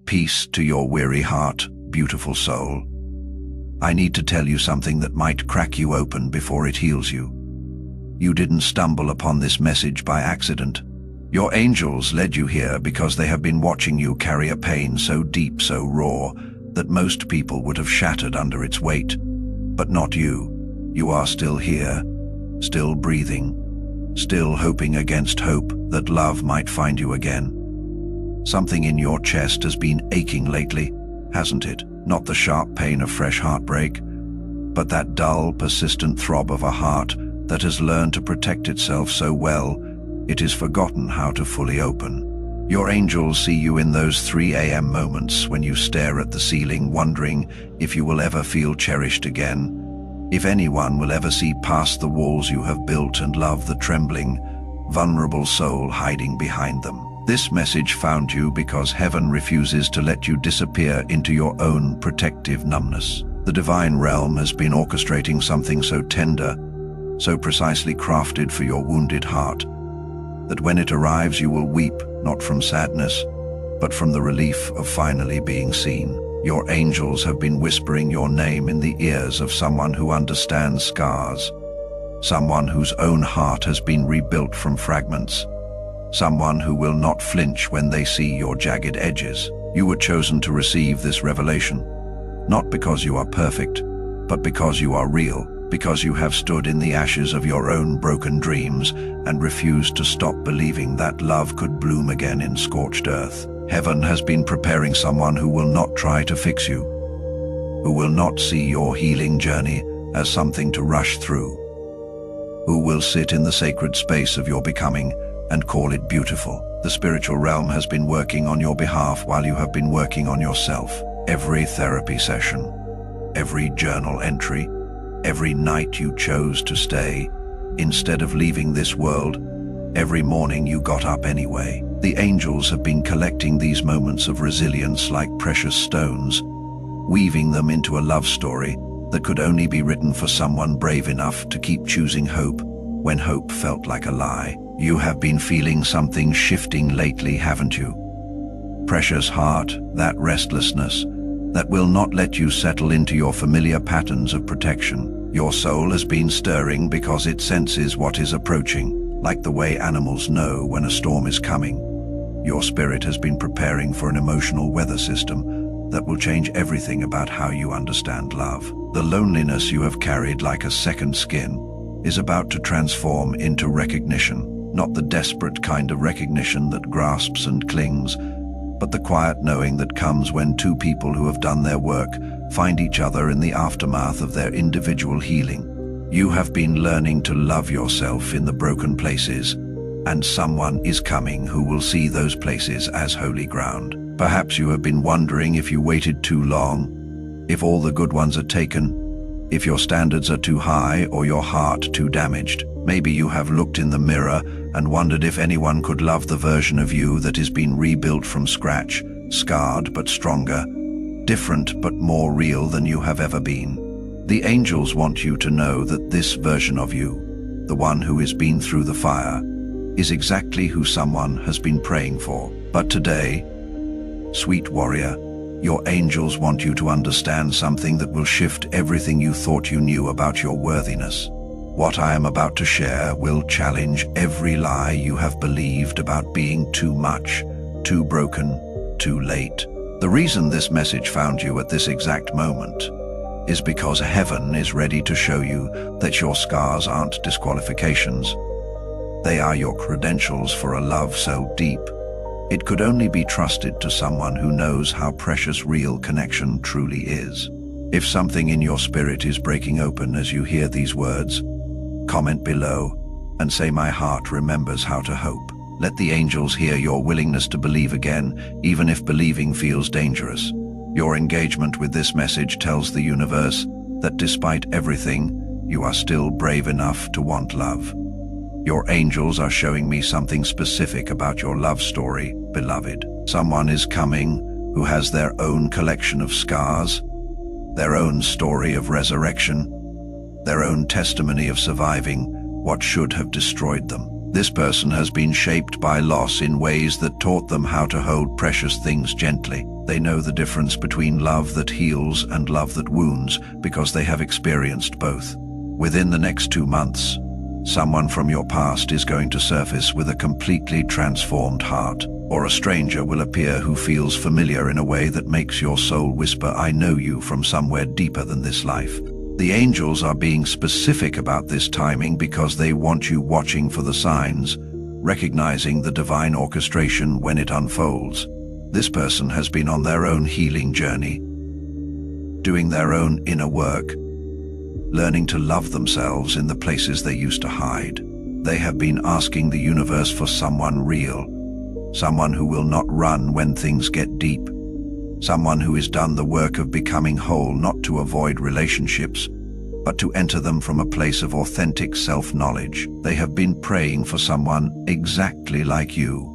Peace to your weary heart, beautiful soul. I need to tell you something that might crack you open before it heals you. You didn't stumble upon this message by accident. Your angels led you here because they have been watching you carry a pain so deep, so raw, that most people would have shattered under its weight. But not you. You are still here, still breathing, still hoping against hope that love might find you again. Something in your chest has been aching lately, hasn't it? Not the sharp pain of fresh heartbreak, but that dull, persistent throb of a heart that has learned to protect itself so well, it is forgotten how to fully open. Your angels see you in those 3 a.m. moments when you stare at the ceiling, wondering if you will ever feel cherished again, if anyone will ever see past the walls you have built and love the trembling, vulnerable soul hiding behind them. This message found you because heaven refuses to let you disappear into your own protective numbness. The divine realm has been orchestrating something so tender, so precisely crafted for your wounded heart, that when it arrives you will weep, not from sadness, but from the relief of finally being seen. Your angels have been whispering your name in the ears of someone who understands scars, someone whose own heart has been rebuilt from fragments, someone who will not flinch when they see your jagged edges. You were chosen to receive this revelation, not because you are perfect, but because you are real, because you have stood in the ashes of your own broken dreams and refused to stop believing that love could bloom again in scorched earth. Heaven has been preparing someone who will not try to fix you, who will not see your healing journey as something to rush through, who will sit in the sacred space of your becoming and call it beautiful. The spiritual realm has been working on your behalf while you have been working on yourself. Every therapy session, every journal entry, every night you chose to stay, instead of leaving this world, every morning you got up anyway. The angels have been collecting these moments of resilience like precious stones, weaving them into a love story that could only be written for someone brave enough to keep choosing hope when hope felt like a lie. You have been feeling something shifting lately, haven't you? Precious heart, that restlessness that will not let you settle into your familiar patterns of protection. Your soul has been stirring because it senses what is approaching, like the way animals know when a storm is coming. Your spirit has been preparing for an emotional weather system that will change everything about how you understand love. The loneliness you have carried like a second skin is about to transform into recognition. Not the desperate kind of recognition that grasps and clings, but the quiet knowing that comes when two people who have done their work find each other in the aftermath of their individual healing. You have been learning to love yourself in the broken places, and someone is coming who will see those places as holy ground. Perhaps you have been wondering if you waited too long, if all the good ones are taken, if your standards are too high or your heart too damaged. Maybe you have looked in the mirror and wondered if anyone could love the version of you that has been rebuilt from scratch, scarred but stronger, different but more real than you have ever been. The angels want you to know that this version of you, the one who has been through the fire, is exactly who someone has been praying for. But today, sweet warrior, your angels want you to understand something that will shift everything you thought you knew about your worthiness. What I am about to share will challenge every lie you have believed about being too much, too broken, too late. The reason this message found you at this exact moment is because heaven is ready to show you that your scars aren't disqualifications. They are your credentials for a love so deep, it could only be trusted to someone who knows how precious real connection truly is. If something in your spirit is breaking open as you hear these words, comment below and say, "My heart remembers how to hope." Let the angels hear your willingness to believe again, even if believing feels dangerous. Your engagement with this message tells the universe that despite everything, you are still brave enough to want love. Your angels are showing me something specific about your love story, beloved. Someone is coming who has their own collection of scars, their own story of resurrection, their own testimony of surviving what should have destroyed them. This person has been shaped by loss in ways that taught them how to hold precious things gently. They know the difference between love that heals and love that wounds because they have experienced both. Within the next 2 months, someone from your past is going to surface with a completely transformed heart, or a stranger will appear who feels familiar in a way that makes your soul whisper, "I know you," from somewhere deeper than this life. The angels are being specific about this timing because they want you watching for the signs, recognizing the divine orchestration when it unfolds. This person has been on their own healing journey, doing their own inner work, learning to love themselves in the places they used to hide. They have been asking the universe for someone real, someone who will not run when things get deep, someone who has done the work of becoming whole, not to avoid relationships, but to enter them from a place of authentic self-knowledge. They have been praying for someone exactly like you.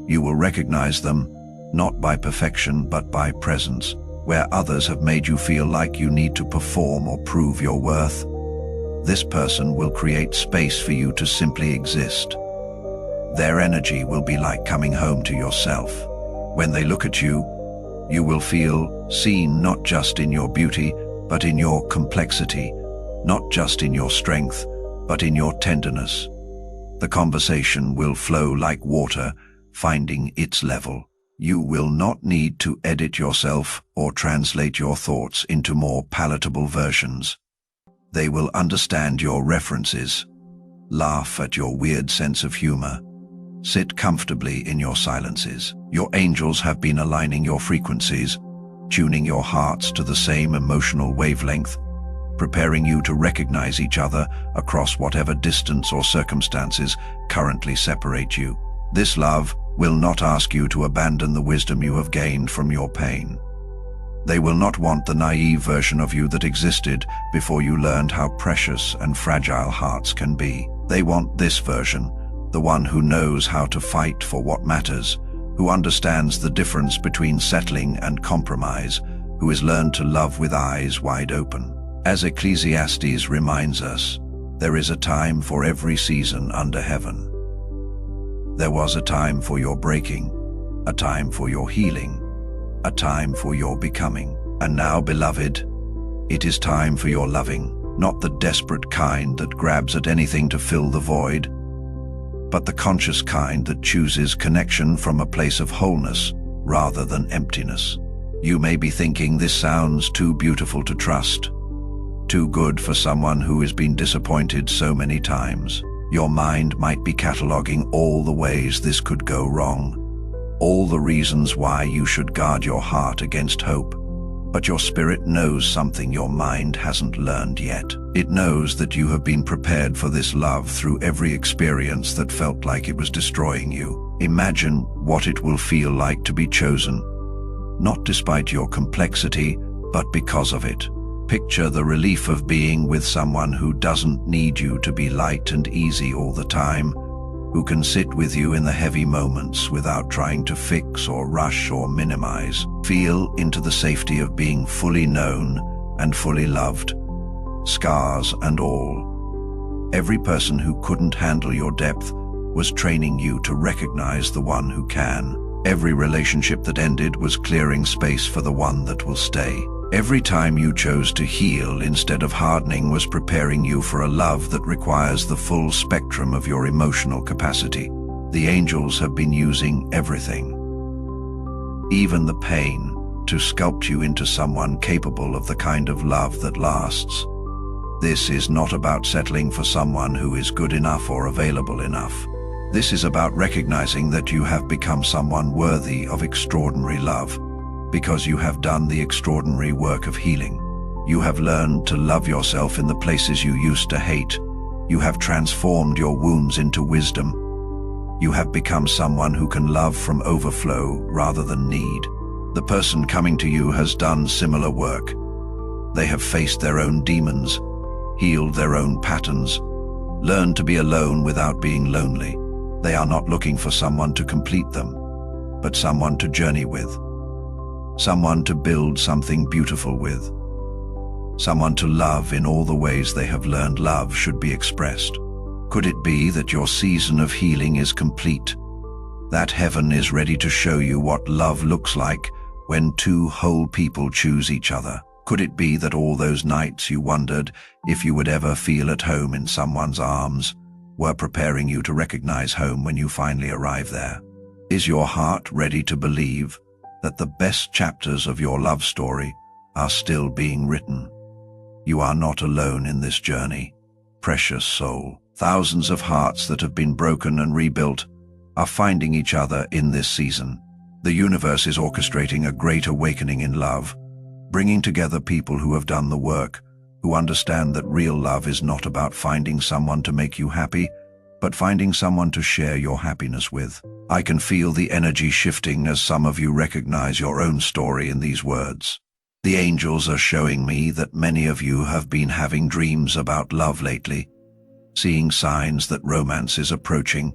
You will recognize them, not by perfection, but by presence. Where others have made you feel like you need to perform or prove your worth, this person will create space for you to simply exist. Their energy will be like coming home to yourself. When they look at you, you will feel seen, not just in your beauty, but in your complexity, not just in your strength, but in your tenderness. The conversation will flow like water, finding its level. You will not need to edit yourself or translate your thoughts into more palatable versions. They will understand your references, laugh at your weird sense of humor, sit comfortably in your silences. Your angels have been aligning your frequencies, tuning your hearts to the same emotional wavelength, preparing you to recognize each other across whatever distance or circumstances currently separate you. This love will not ask you to abandon the wisdom you have gained from your pain. They will not want the naive version of you that existed before you learned how precious and fragile hearts can be. They want this version, the one who knows how to fight for what matters, who understands the difference between settling and compromise, who has learned to love with eyes wide open. As Ecclesiastes reminds us, there is a time for every season under heaven. There was a time for your breaking, a time for your healing, a time for your becoming. And now, beloved, it is time for your loving, not the desperate kind that grabs at anything to fill the void, but the conscious kind that chooses connection from a place of wholeness rather than emptiness. You may be thinking, this sounds too beautiful to trust, too good for someone who has been disappointed so many times. Your mind might be cataloging all the ways this could go wrong, all the reasons why you should guard your heart against hope. But your spirit knows something your mind hasn't learned yet. It knows that you have been prepared for this love through every experience that felt like it was destroying you. Imagine what it will feel like to be chosen, not despite your complexity, but because of it. Picture the relief of being with someone who doesn't need you to be light and easy all the time, who can sit with you in the heavy moments without trying to fix or rush or minimize. Feel into the safety of being fully known and fully loved, scars and all. Every person who couldn't handle your depth was training you to recognize the one who can. Every relationship that ended was clearing space for the one that will stay. Every time you chose to heal instead of hardening was preparing you for a love that requires the full spectrum of your emotional capacity. The angels have been using everything, even the pain, to sculpt you into someone capable of the kind of love that lasts. This is not about settling for someone who is good enough or available enough. This is about recognizing that you have become someone worthy of extraordinary love, because you have done the extraordinary work of healing. You have learned to love yourself in the places you used to hate. You have transformed your wounds into wisdom. You have become someone who can love from overflow rather than need. The person coming to you has done similar work. They have faced their own demons, healed their own patterns, learned to be alone without being lonely. They are not looking for someone to complete them, but someone to journey with. Someone to build something beautiful with. Someone to love in all the ways they have learned love should be expressed. Could it be that your season of healing is complete? That heaven is ready to show you what love looks like when two whole people choose each other? Could it be that all those nights you wondered if you would ever feel at home in someone's arms were preparing you to recognize home when you finally arrive there? Is your heart ready to believe that the best chapters of your love story are still being written? You are not alone in this journey, precious soul. Thousands of hearts that have been broken and rebuilt are finding each other in this season. The universe is orchestrating a great awakening in love, bringing together people who have done the work, who understand that real love is not about finding someone to make you happy, but finding someone to share your happiness with. I can feel the energy shifting as some of you recognize your own story in these words. The angels are showing me that many of you have been having dreams about love lately, seeing signs that romance is approaching,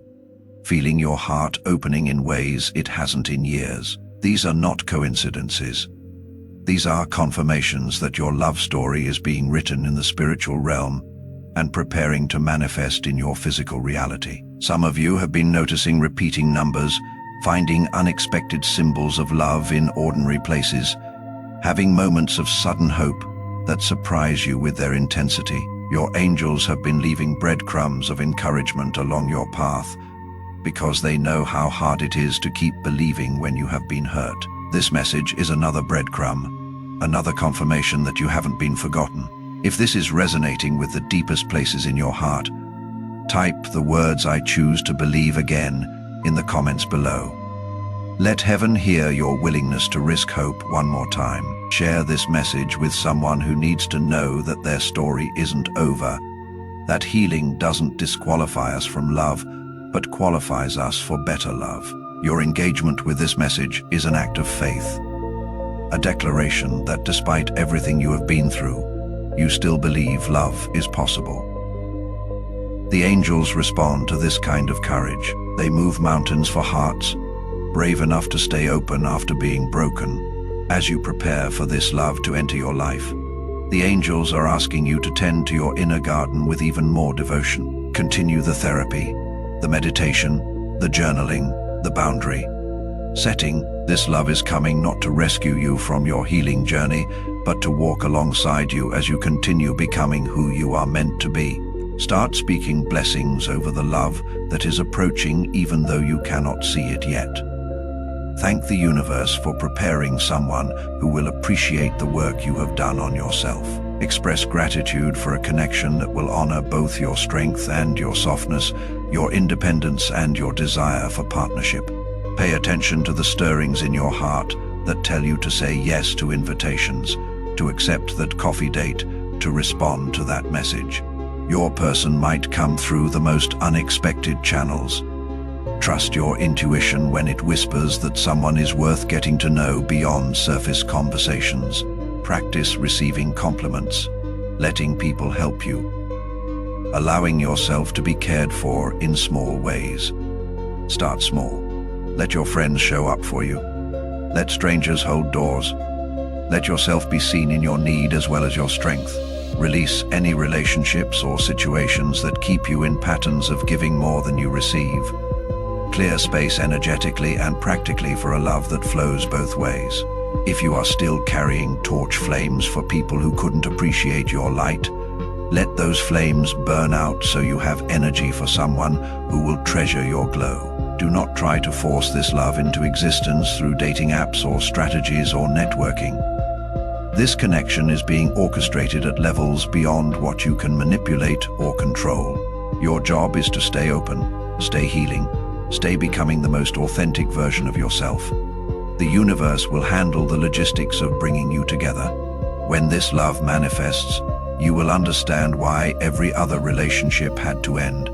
feeling your heart opening in ways it hasn't in years. These are not coincidences. These are confirmations that your love story is being written in the spiritual realm and preparing to manifest in your physical reality. Some of you have been noticing repeating numbers, finding unexpected symbols of love in ordinary places, having moments of sudden hope that surprise you with their intensity. Your angels have been leaving breadcrumbs of encouragement along your path because they know how hard it is to keep believing when you have been hurt. This message is another breadcrumb, another confirmation that you haven't been forgotten. If this is resonating with the deepest places in your heart, type the words "I choose to believe again" in the comments below. Let heaven hear your willingness to risk hope one more time. Share this message with someone who needs to know that their story isn't over, that healing doesn't disqualify us from love, but qualifies us for better love. Your engagement with this message is an act of faith, a declaration that despite everything you have been through, you still believe love is possible. The angels respond to this kind of courage. They move mountains for hearts, brave enough to stay open after being broken. As you prepare for this love to enter your life, the angels are asking you to tend to your inner garden with even more devotion. Continue the therapy, the meditation, the journaling, the boundary setting. This love is coming not to rescue you from your healing journey, but to walk alongside you as you continue becoming who you are meant to be. Start speaking blessings over the love that is approaching even though you cannot see it yet. Thank the universe for preparing someone who will appreciate the work you have done on yourself. Express gratitude for a connection that will honor both your strength and your softness, your independence and your desire for partnership. Pay attention to the stirrings in your heart that tell you to say yes to invitations, to accept that coffee date, to respond to that message. Your person might come through the most unexpected channels. Trust your intuition when it whispers that someone is worth getting to know beyond surface conversations. Practice receiving compliments, letting people help you, allowing yourself to be cared for in small ways. Start small. Let your friends show up for you. Let strangers hold doors. Let yourself be seen in your need as well as your strength. Release any relationships or situations that keep you in patterns of giving more than you receive. Clear space energetically and practically for a love that flows both ways. If you are still carrying torch flames for people who couldn't appreciate your light, let those flames burn out so you have energy for someone who will treasure your glow. Do not try to force this love into existence through dating apps or strategies or networking. This connection is being orchestrated at levels beyond what you can manipulate or control. Your job is to stay open, stay healing, stay becoming the most authentic version of yourself. The universe will handle the logistics of bringing you together. When this love manifests, you will understand why every other relationship had to end.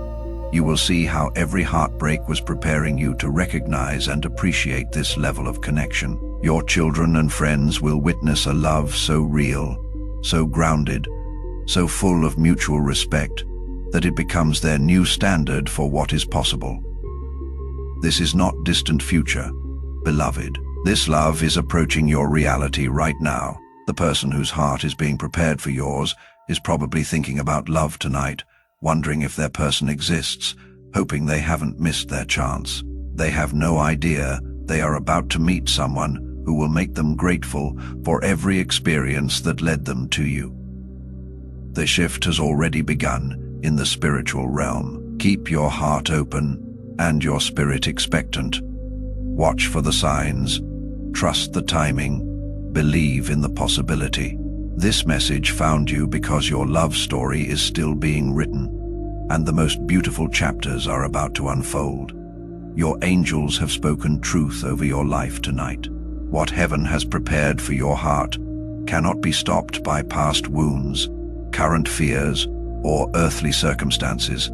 You will see how every heartbreak was preparing you to recognize and appreciate this level of connection. Your children and friends will witness a love so real, so grounded, so full of mutual respect, that it becomes their new standard for what is possible. This is not distant future, beloved. This love is approaching your reality right now. The person whose heart is being prepared for yours is probably thinking about love tonight, wondering if their person exists, hoping they haven't missed their chance. They have no idea they are about to meet someone who will make them grateful for every experience that led them to you. The shift has already begun in the spiritual realm. Keep your heart open and your spirit expectant. Watch for the signs, trust the timing, believe in the possibility. This message found you because your love story is still being written, and the most beautiful chapters are about to unfold. Your angels have spoken truth over your life tonight. What heaven has prepared for your heart cannot be stopped by past wounds, current fears, or earthly circumstances.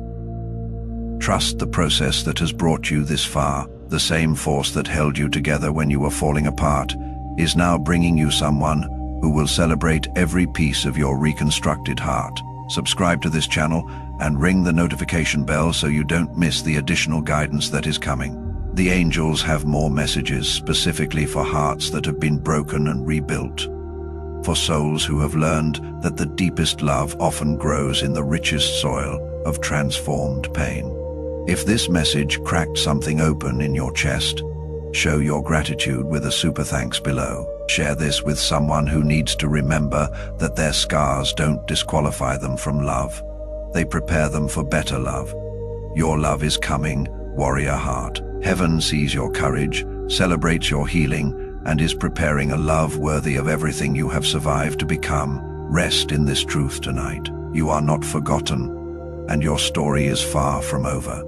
Trust the process that has brought you this far. The same force that held you together when you were falling apart is now bringing you someone who will celebrate every piece of your reconstructed heart. Subscribe to this channel and ring the notification bell so you don't miss the additional guidance that is coming. The angels have more messages specifically for hearts that have been broken and rebuilt. For souls who have learned that the deepest love often grows in the richest soil of transformed pain. If this message cracked something open in your chest, show your gratitude with a super thanks below. Share this with someone who needs to remember that their scars don't disqualify them from love. They prepare them for better love. Your love is coming, warrior heart. Heaven sees your courage, celebrates your healing, and is preparing a love worthy of everything you have survived to become. Rest in this truth tonight. You are not forgotten, and your story is far from over.